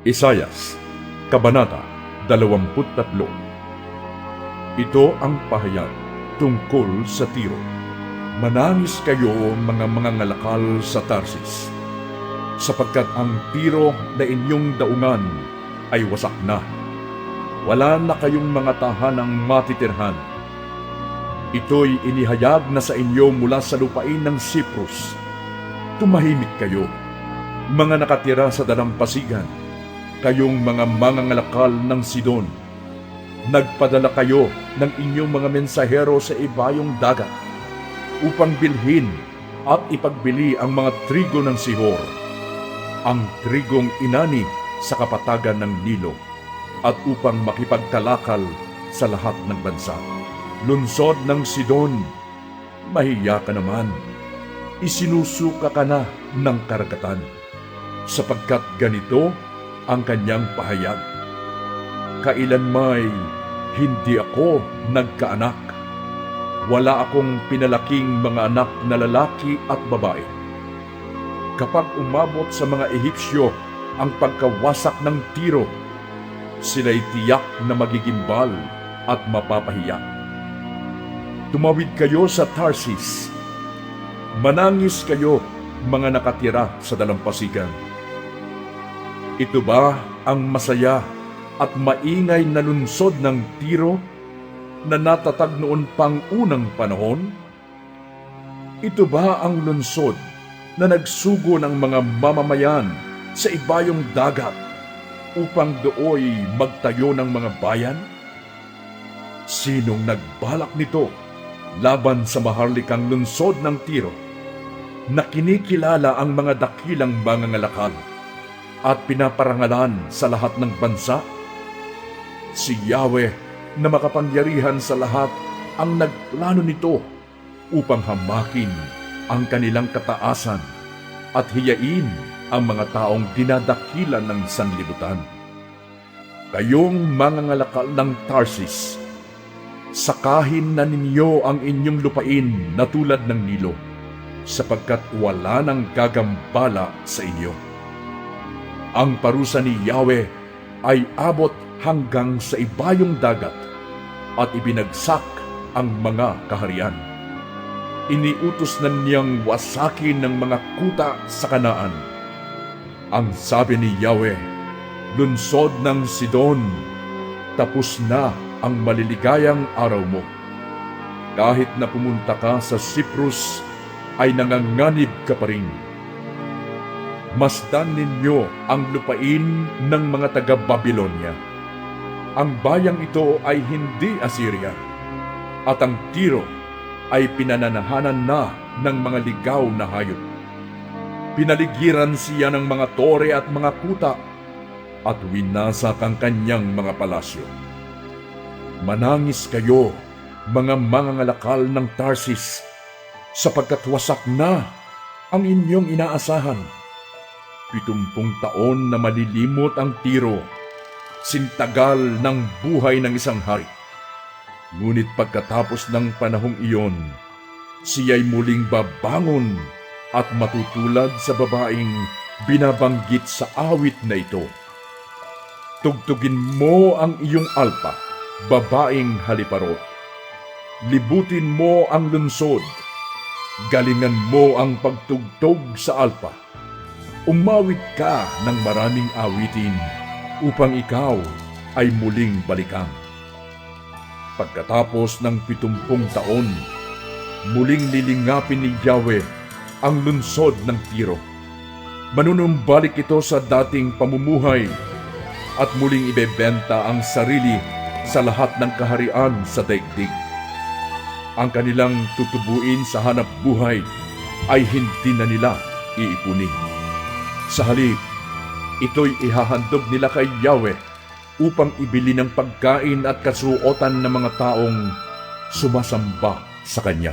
Isayas, Kabanata 23. Ito ang pahayag tungkol sa Tiro. Manangis kayo mga ngalakal sa Tarsis, sapagkat ang Tiro na inyong daungan ay wasak na. Wala na kayong mga tahanang matitirhan. Ito'y inihayag na sa inyo mula sa lupain ng Cyprus. Tumahimik kayo, mga nakatira sa dalampasigan, kayong mga mangangalakal ng Sidon. Nagpadala kayo ng inyong mga mensahero sa ibayong dagat upang bilhin at ipagbili ang mga trigo ng Sihor, ang trigong inani sa kapatagan ng Nilo, at upang makipagkalakal sa lahat ng bansa. Lunsod ng Sidon, mahiya ka naman, isinusuka ka na ng karagatan, sapagkat ganito ang kanyang pahayag: kailanmay hindi ako nagkaanak, wala akong pinalaking mga anak na lalaki at babae. Kapag umabot sa mga Ehipsyo ang pagkawasak ng Tiro, sila'y tiyak na magigimbal at mapapahiya. Tumawid kayo sa Tarsis, manangis kayo mga nakatira sa dalampasigan. Ito ba ang masaya at maingay na lunsod ng Tiro na natatag noon pang unang panahon? Ito ba ang lunsod na nagsugo ng mga mamamayan sa ibayong dagat upang dooy magtayo ng mga bayan? Sinong nagbalak nito laban sa maharlikang lunsod ng Tiro, na kinikilala ang mga dakilang mangangalakal at pinaparangalan sa lahat ng bansa? Si Yahweh na makapangyarihan sa lahat ang nagplano nito upang hamakin ang kanilang kataasan at hiyain ang mga taong dinadakilan ng sanlibutan. Kayong mangangalakal ng Tarsis, sakahin na ninyo ang inyong lupain na tulad ng Nilo, sapagkat wala nang gagambala sa inyo. Ang parusa ni Yahweh ay abot hanggang sa ibayong dagat at ibinagsak ang mga kaharian. Iniutos na niyang wasakin ng mga kuta sa Kanaan. Ang sabi ni Yahweh, lunsod ng Sidon, tapos na ang maliligayang araw mo. Kahit na pumunta ka sa Cyprus, ay nanganganib ka pa rin. Masdan ninyo ang lupain ng mga taga-Babilonia. Ang bayang ito ay hindi Assyria, at ang Tiro ay pinananahanan na ng mga ligaw na hayop. Pinaligiran siya ng mga tore at mga kuta, at winasak ang kanyang mga palasyo. Manangis kayo, mga mangangalakal ng Tarsis, sapagkat wasak na ang inyong inaasahan. 70 taon na malilimot ang Tiro, sintagal ng buhay ng isang hari. Ngunit pagkatapos ng panahong iyon, siya'y muling babangon at matutulad sa babaeng binabanggit sa awit na ito. Tugtugin mo ang iyong alpa, babaeng haliparot. Libutin mo ang lunsod, galingan mo ang pagtugtog sa alpa. Umawit ka ng maraming awitin upang ikaw ay muling balikan. Pagkatapos ng 70 taon, muling lilingapin ni Yahweh ang lunsod ng Tiro. Manunumbalik ito sa dating pamumuhay at muling ibebenta ang sarili sa lahat ng kaharian sa daigdig. Ang kanilang tutubuin sa hanap buhay ay hindi na nila iipunin. Sa halip, ito'y ihahandog nila kay Yahweh upang ibili ng pagkain at kasuotan ng mga taong sumasamba sa Kanya.